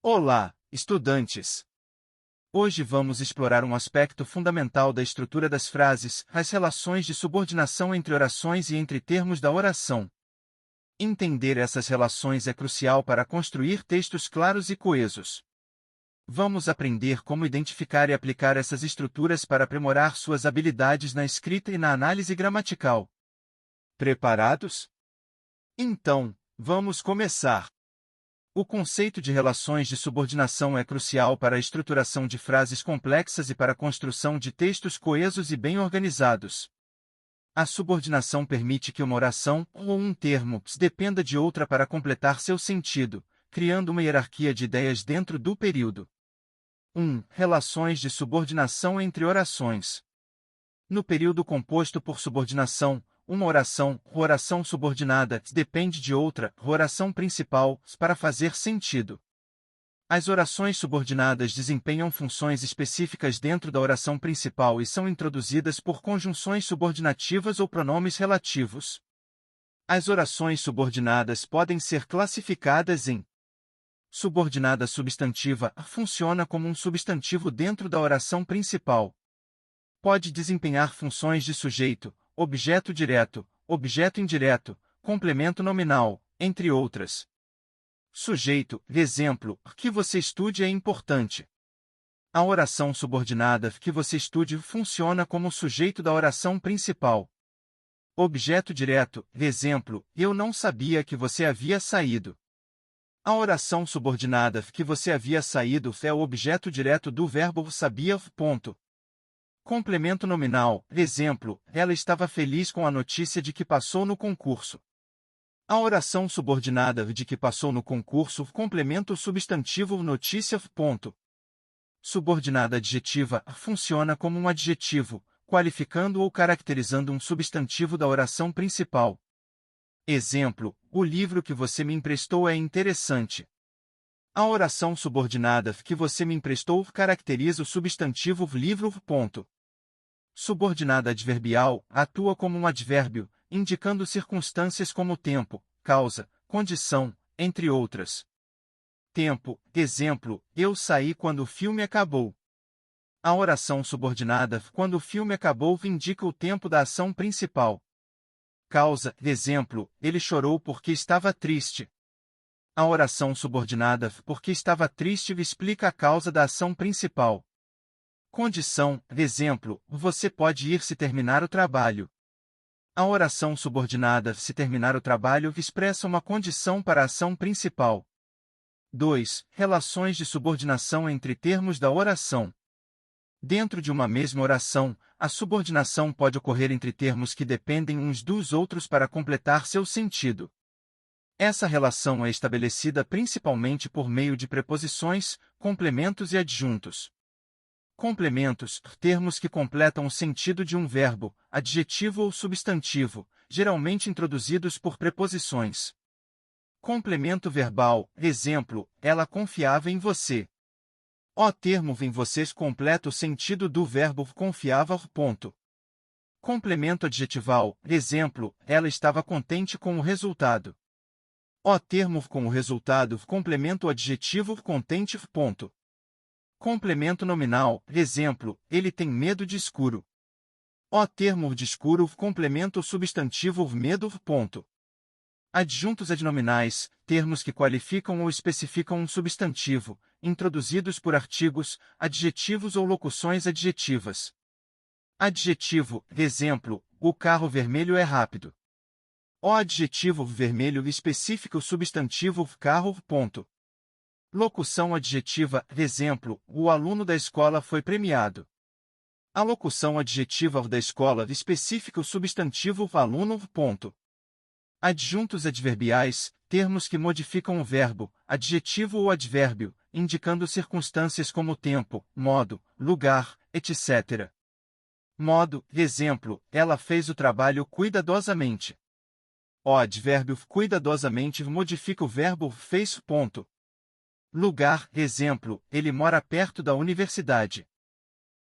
Olá, estudantes! Hoje vamos explorar um aspecto fundamental da estrutura das frases, as relações de subordinação entre orações e entre termos da oração. Entender essas relações é crucial para construir textos claros e coesos. Vamos aprender como identificar e aplicar essas estruturas para aprimorar suas habilidades na escrita e na análise gramatical. Preparados? Então, vamos começar! O conceito de relações de subordinação é crucial para a estruturação de frases complexas e para a construção de textos coesos e bem organizados. A subordinação permite que uma oração ou um termo dependa de outra para completar seu sentido, criando uma hierarquia de ideias dentro do período. 1. Relações de subordinação entre orações. No período composto por subordinação, uma oração subordinada, depende de outra, oração principal, para fazer sentido. As orações subordinadas desempenham funções específicas dentro da oração principal e são introduzidas por conjunções subordinativas ou pronomes relativos. As orações subordinadas podem ser classificadas em subordinada substantiva, funciona como um substantivo dentro da oração principal. Pode desempenhar funções de sujeito, objeto direto, objeto indireto, complemento nominal, entre outras. Sujeito, exemplo, que você estude é importante. A oração subordinada que você estude funciona como sujeito da oração principal. Objeto direto, exemplo, eu não sabia que você havia saído. A oração subordinada que você havia saído é o objeto direto do verbo sabia, ponto. Complemento nominal, exemplo, ela estava feliz com a notícia de que passou no concurso. A oração subordinada de que passou no concurso complementa o substantivo notícia, ponto. Subordinada adjetiva funciona como um adjetivo, qualificando ou caracterizando um substantivo da oração principal. Exemplo, o livro que você me emprestou é interessante. A oração subordinada que você me emprestou caracteriza o substantivo livro, ponto. Subordinada adverbial, atua como um advérbio, indicando circunstâncias como tempo, causa, condição, entre outras. Tempo, exemplo, eu saí quando o filme acabou. A oração subordinada, quando o filme acabou, indica o tempo da ação principal. Causa, exemplo, ele chorou porque estava triste. A oração subordinada, porque estava triste, explica a causa da ação principal. Condição, exemplo, você pode ir se terminar o trabalho. A oração subordinada, se terminar o trabalho, expressa uma condição para a ação principal. 2. Relações de subordinação entre termos da oração. Dentro de uma mesma oração, a subordinação pode ocorrer entre termos que dependem uns dos outros para completar seu sentido. Essa relação é estabelecida principalmente por meio de preposições, complementos e adjuntos. Complementos, termos que completam o sentido de um verbo, adjetivo ou substantivo, geralmente introduzidos por preposições. Complemento verbal, exemplo, ela confiava em você. O termo em vocês completa o sentido do verbo confiava, ponto. Complemento adjetival, exemplo, ela estava contente com o resultado. O termo com o resultado complementa o adjetivo contente, ponto. Complemento nominal, exemplo, ele tem medo de escuro. O termo de escuro complementa o substantivo medo, ponto. Adjuntos adnominais, termos que qualificam ou especificam um substantivo, introduzidos por artigos, adjetivos ou locuções adjetivas. Adjetivo, exemplo, o carro vermelho é rápido. O adjetivo vermelho especifica o substantivo carro, ponto. Locução adjetiva, exemplo, o aluno da escola foi premiado. A locução adjetiva da escola especifica o substantivo aluno, ponto. Adjuntos adverbiais, termos que modificam o verbo, adjetivo ou advérbio, indicando circunstâncias como tempo, modo, lugar, etc. Modo, exemplo, ela fez o trabalho cuidadosamente. O advérbio cuidadosamente modifica o verbo fez, ponto. Lugar, exemplo, ele mora perto da universidade.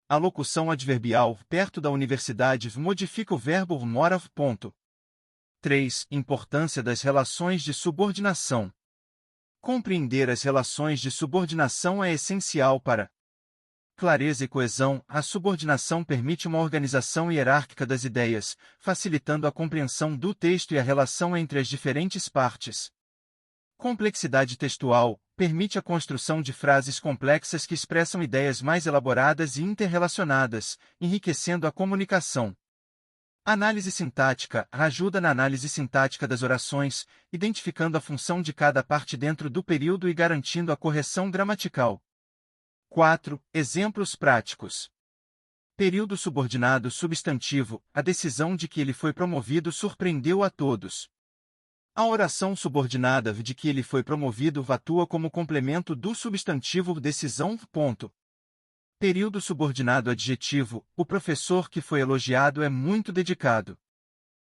A locução adverbial perto da universidade modifica o verbo mora, ponto. 3. Importância das relações de subordinação. Compreender as relações de subordinação é essencial para clareza e coesão. A subordinação permite uma organização hierárquica das ideias, facilitando a compreensão do texto e a relação entre as diferentes partes. Complexidade textual permite a construção de frases complexas que expressam ideias mais elaboradas e interrelacionadas, enriquecendo a comunicação. Análise sintática ajuda na análise sintática das orações, identificando a função de cada parte dentro do período e garantindo a correção gramatical. 4. Exemplos práticos. Período subordinado substantivo. A decisão de que ele foi promovido surpreendeu a todos. A oração subordinada de que ele foi promovido atua como complemento do substantivo decisão. Ponto. Período subordinado adjetivo. O professor que foi elogiado é muito dedicado.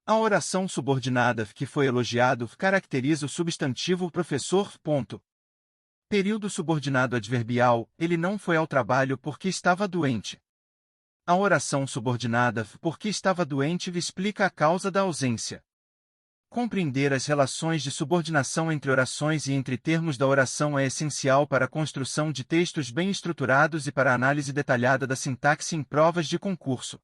A oração subordinada que foi elogiado caracteriza o substantivo professor. Ponto. Período subordinado adverbial. Ele não foi ao trabalho porque estava doente. A oração subordinada porque estava doente explica a causa da ausência. Compreender as relações de subordinação entre orações e entre termos da oração é essencial para a construção de textos bem estruturados e para a análise detalhada da sintaxe em provas de concurso.